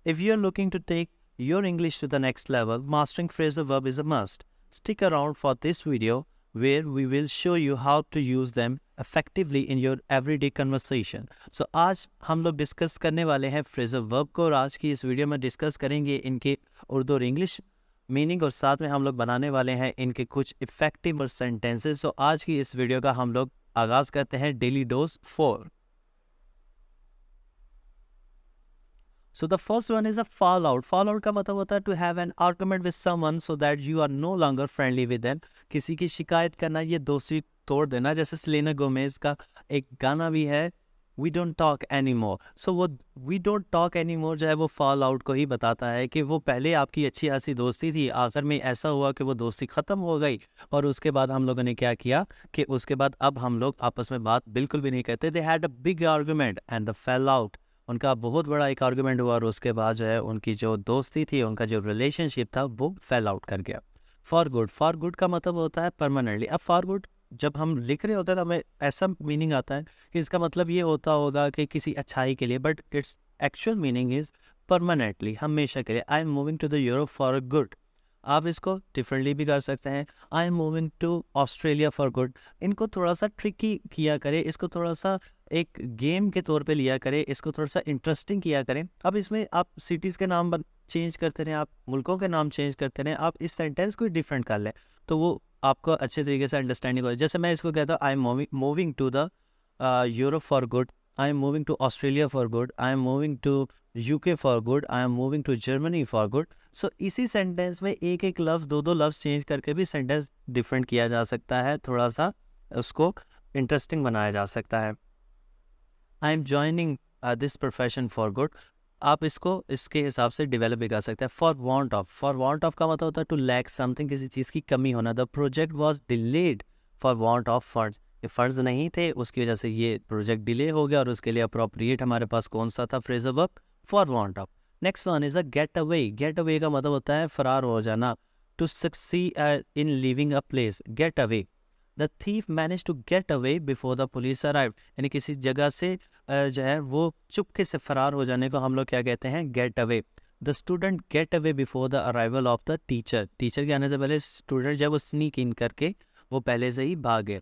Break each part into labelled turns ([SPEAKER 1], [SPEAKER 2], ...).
[SPEAKER 1] If you are looking to take your English to the next level, mastering phrasal verb is a must. Stick around for this video where we will show you how to use them effectively in your everyday conversation. So आज हम लोग discuss करने वाले हैं phrasal verb को और आज की इस वीडियो में डिस्कस करेंगे इनके उर्दू और इंग्लिश मीनिंग और साथ में हम लोग बनाने वाले हैं इनके कुछ इफेक्टिव और सेंटेंसेस। तो आज की इस वीडियो का हम लोग आगाज करते हैं daily dose 4। So the first one is a fallout. Fallout का मतलब होता है to have an argument with someone so that you are no longer friendly with them. किसी की शिकायत करना, ये दोस्ती तोड़ देना। जैसे सेलेना गोमेज का एक गाना भी है We don't talk anymore. So वो We don't talk anymore जो है वो फॉल आउट को ही बताता है कि वो पहले आपकी अच्छी खासी दोस्ती थी, आखिर में ऐसा हुआ कि वो दोस्ती ख़त्म हो गई और उसके बाद हम लोगों ने क्या किया कि उसके बाद अब हम लोग आपस में बात बिल्कुल भी नहीं करते। They had a big argument and the fell out. उनका बहुत बड़ा एक आर्गूमेंट हुआ और उसके बाद जो है उनकी जो दोस्ती थी, उनका जो रिलेशनशिप था वो फेल आउट कर गया। फॉर गुड का मतलब होता है परमानेंटली। अब फॉर गुड जब हम लिख रहे होते हैं तो हमें ऐसा मीनिंग आता है कि इसका मतलब ये होता होगा कि किसी अच्छाई के लिए, but it's actual meaning is permanently, हमेशा के लिए। I am moving to the Europe for good. आप इसको डिफरेंटली भी कर सकते हैं, I am moving to Australia for good. इनको थोड़ा सा ट्रिकी किया करें, इसको थोड़ा सा एक गेम के तौर पे लिया करें, इसको थोड़ा सा इंटरेस्टिंग किया करें। अब इसमें आप सिटीज़ के नाम चेंज करते रहें, आप मुल्कों के नाम चेंज करते रहें, आप इस सेंटेंस को डिफरेंट कर लें तो वो आपको अच्छे तरीके से अंडरस्टैंडिंग हो। जैसे मैं इसको कहता हूँ I am moving to the Europe for good, I am moving to Australia for good, I am moving to UK for good, I am moving to Germany for good. So इसी sentence में एक एक लफ्ज़, दो लफ्ज़ change करके भी sentence different किया जा सकता है, थोड़ा सा उसको इंटरेस्टिंग बनाया जा सकता है। I am joining this profession for good, आप इसको इसके हिसाब से डेवलप भी कर सकते हैं। फॉर वांट ऑफ का मतलब होता है टू लैक समथिंग, किसी चीज़ की कमी होना। The project was delayed for want of funds, ये फंड्स नहीं थे उसकी वजह से ये प्रोजेक्ट डिले हो गया और उसके लिए अप्रोप्रिएट हमारे पास कौन सा था phrasal verb, for want of. Next one is a get away. Get away का मतलब होता है फरार हो जाना। To succeed in living a place, get away. The thief manage to get away before the police arrive, यानी किसी जगह से जो है वो चुपके से फरार हो जाने को हम लोग क्या कहते हैं, gate away. The student gate away before the arrival of the teacher, teacher के आने से पहले स्टूडेंट जब वो स्नीक इन करके वो पहले से ही भागे।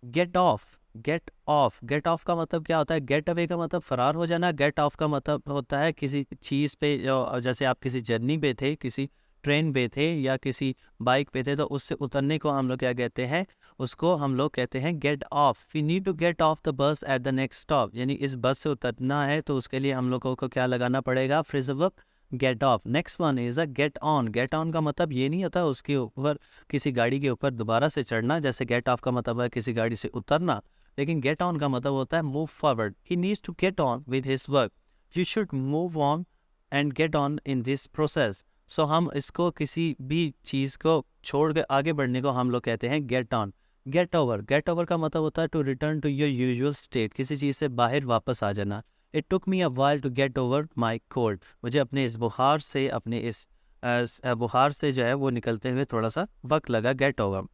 [SPEAKER 1] गेट ऑफ गेट ऑफ का मतलब क्या होता है, गेट अवे का मतलब फरार हो जाना, गेट ऑफ का मतलब होता है किसी चीज़ पे, जैसे आप किसी जर्नी पे थे, किसी ट्रेन पे थे या किसी बाइक पे थे तो उससे उतरने को हम लोग क्या कहते हैं, उसको हम लोग कहते हैं get off. We need to get off the bus at the next stop, यानी इस बस से उतरना है तो उसके लिए हम लोगों को क्या लगाना पड़ेगा, phrasal verb get off. Next one is a get on. Get on का मतलब ये नहीं होता उसके ऊपर, किसी गाड़ी के ऊपर दोबारा से चढ़ना, जैसे गेट ऑफ का मतलब है किसी गाड़ी से उतरना, लेकिन गेट ऑन का मतलब होता है move forward. He needs to get on with his work, you should move on and get on in this process. So हम इसको किसी भी चीज़ को छोड़ के आगे बढ़ने को हम लोग कहते हैं गेट ऑन। गेट ओवर का मतलब होता है to return to your usual state, किसी चीज़ से बाहर वापस आ जाना। It took me a while to get over my cold, मुझे अपने इस बुखार से, अपने इस बुखार से जो है वो निकलते हुए थोड़ा सा वक्त लगा। Get over.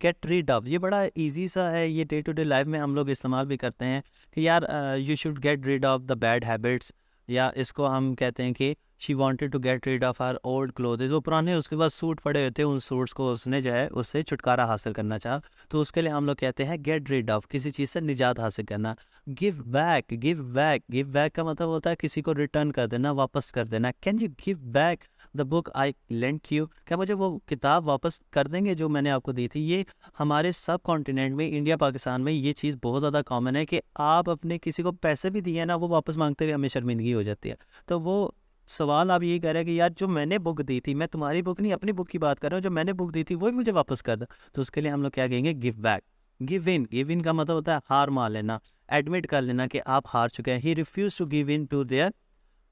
[SPEAKER 1] Gate rid of, ये बड़ा इजी सा है, ये डे टू डे लाइफ में हम लोग इस्तेमाल भी करते हैं कि यार you should get rid of the bad habits, या इसको हम कहते हैं कि she wanted to get rid of our old clothes, वो पुराने उसके पास सूट पड़े हुए थे, उन सूट्स को उसने जो है उससे छुटकारा हासिल करना चाहा, तो उसके लिए हम लोग कहते हैं गेट रीड ऑफ, किसी चीज़ से निजात हासिल करना। गिव बैक का मतलब होता है किसी को रिटर्न कर देना, वापस कर देना। Can you give back the book I lent you, क्या मुझे वो किताब वापस कर देंगे जो मैंने आपको दी थी। ये हमारे सब कॉन्टिनेंट में, इंडिया पाकिस्तान में ये चीज़ बहुत ज़्यादा कॉमन है कि आप अपने किसी को पैसे भी दिए ना, वो वापस मांगते हुए हमें शर्मिंदगी हो जाती है। तो वो सवाल आप ये कह रहे हैं कि यार जो मैंने बुक दी थी, मैं तुम्हारी बुक नहीं अपनी बुक की बात कर रहा हूँ, जो मैंने बुक दी थी वही मुझे वापस कर दो, तो उसके लिए हम लोग क्या कहेंगे, गिव बैक। गिव इन का मतलब होता है हार मान लेना, एडमिट कर लेना कि आप हार चुके हैं। He refuse to give in to their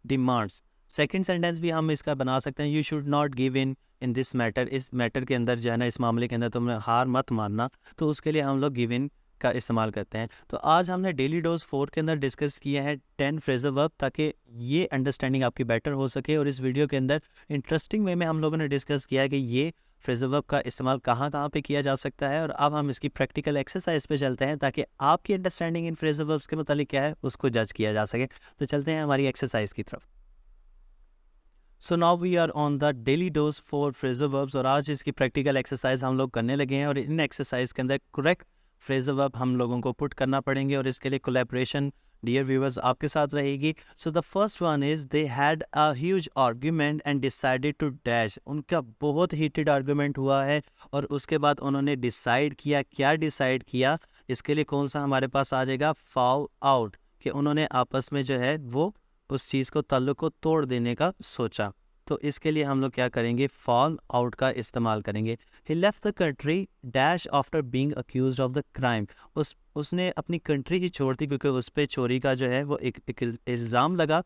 [SPEAKER 1] demands. Second sentence भी हम इसका बना सकते हैं, you should not give in this matter, इस मैटर के अंदर जो है ना, इस मामले के अंदर तुमने हार मत मानना, तो उसके लिए हम लोग गिव इन का इस्तेमाल करते हैं। तो आज हमने डेली डोज 4 के अंदर डिस्कस किए हैं 10 फ्रेजल वर्ब, ताकि ये अंडरस्टैंडिंग आपकी बेटर हो सके। और इस वीडियो के अंदर इंटरेस्टिंग वे में हम लोगों ने डिस्कस किया है कि ये फ्रेजल वर्ब का इस्तेमाल कहाँ कहाँ पे किया जा सकता है। और अब हम इसकी प्रैक्टिकल एक्सरसाइज पे चलते हैं ताकि आपकी अंडरस्टैंडिंग इन फ्रेजल वर्ब्स के मतलब क्या है उसको जज किया जा सके। तो चलते हैं हमारी एक्सरसाइज की तरफ। So now we are on the daily dose for phrasal verbs, और आज इसकी प्रैक्टिकल एक्सरसाइज हम लोग करने लगे हैं, और इन एक्सरसाइज के अंदर करेक्ट फ्रेजल वर्ब हम लोगों को पुट करना पड़ेंगे, और इसके लिए कोलैबोरेशन डियर व्यूअर्स आपके साथ रहेगी. So the first one is they had a huge argument and decided to dash. उनका बहुत हीटेड आर्ग्यूमेंट हुआ है और उसके बाद उन्होंने डिसाइड किया. क्या डिसाइड किया? इसके लिए कौन सा हमारे पास आ जाएगा? फॉल आउट, कि उन्होंने आपस में जो है वो उस चीज़ को, ताल्लुक को तोड़ देने का सोचा. तो इसके लिए हम लोग क्या करेंगे? फॉल आउट का इस्तेमाल करेंगे. He left the country dash after being accused of the crime. उसने अपनी कंट्री ही छोड़ दी क्योंकि उस पर चोरी का जो है वो एक इल्ज़ाम लगा,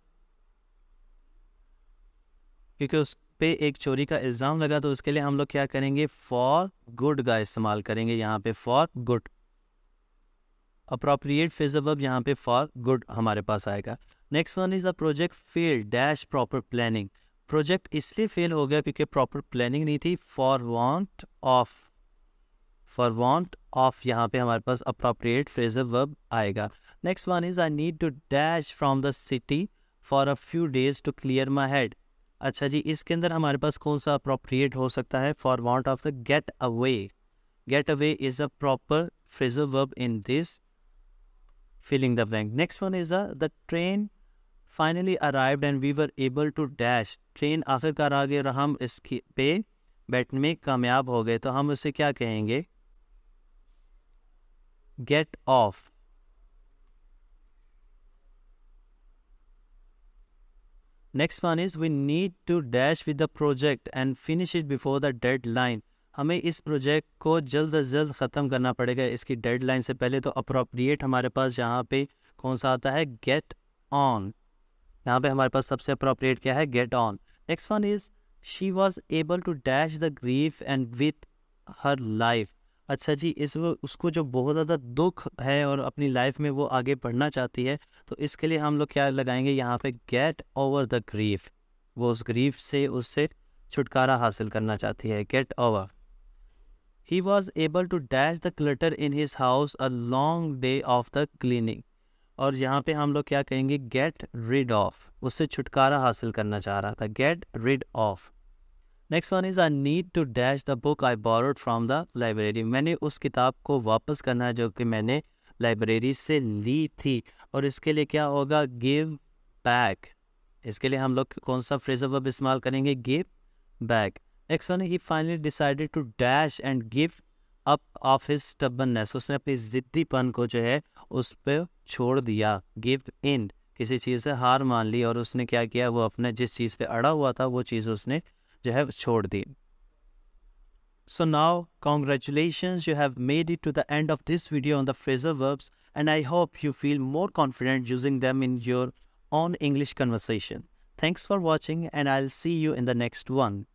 [SPEAKER 1] क्योंकि उस पे एक चोरी का इल्ज़ाम लगा. तो उसके लिए हम लोग क्या करेंगे? फॉर गुड का इस्तेमाल करेंगे यहाँ पे. For good, appropriate phrasal verb यहाँ पे फॉर गुड हमारे पास आएगा. Next one is the project fail dash proper planning. Project इसलिए फेल हो गया क्योंकि प्रॉपर प्लानिंग नहीं थी. फॉर वांट ऑफ यहाँ पे हमारे पास अप्रोप्रिएट फ्रेजल वर्ब आएगा. Next one is I need to dash from the city for a few days to clear my head. अच्छा जी, इसके अंदर हमारे पास कौन सा अप्रोप्रिएट हो सकता है? For want of the gate away. Get away is a proper phrasal verb in this filling the blank. Next one is the train finally arrived and we were able to dash. Train आखिरकार आ गई और हम इसके पे बैठने में कामयाब हो गए. तो हम उसे क्या कहेंगे? Get off. Next one is we need to dash with the project and finish it before the deadline. हमें इस प्रोजेक्ट को जल्द अज जल्द ख़त्म करना पड़ेगा इसकी डेडलाइन से पहले. तो अप्रोप्रिएट हमारे पास यहाँ पे कौन सा आता है? Get on. यहाँ पे हमारे पास सबसे अप्रोप्रिएट क्या है? Get on. Next one is she was able to dash the grief and with her life. अच्छा जी, उसको जो बहुत ज़्यादा दुख है और अपनी लाइफ में वो आगे बढ़ना चाहती है, तो इसके लिए हम लोग क्या लगाएंगे यहाँ पे? Get over the grief. वो उस ग्रीफ से उससे छुटकारा हासिल करना चाहती है. Get over. He was able to dash the clutter in his house a long day of the cleaning. और यहाँ पे हम लोग क्या कहेंगे? Get rid of. उससे छुटकारा हासिल करना चाह रहा था. गेट rid of. Next one is I need to dash the book I borrowed from the library. मैंने उस किताब को वापस करना है जो कि मैंने लाइब्रेरी से ली थी. और इसके लिए क्या होगा? Give back. इसके लिए हम लोग कौन सा फ्रेजल वर्ब इस्तेमाल करेंगे? Give back. Next one, he finally decided to dash and give up of his stubbornness. उसने अपनी ज़िद्दीपन को जो है उस पर छोड़ दिया. गिव इन, किसी चीज़ से हार मान ली और उसने क्या किया? वो अपने जिस चीज़ पे अड़ा हुआ था वो चीज़ उसने जो है छोड़ दी. So now, congratulations, you have made it to the end of this video on the phrasal verbs, and I hope you feel more confident using them in your own English conversation. Thanks for watching, and I'll see you in the next one.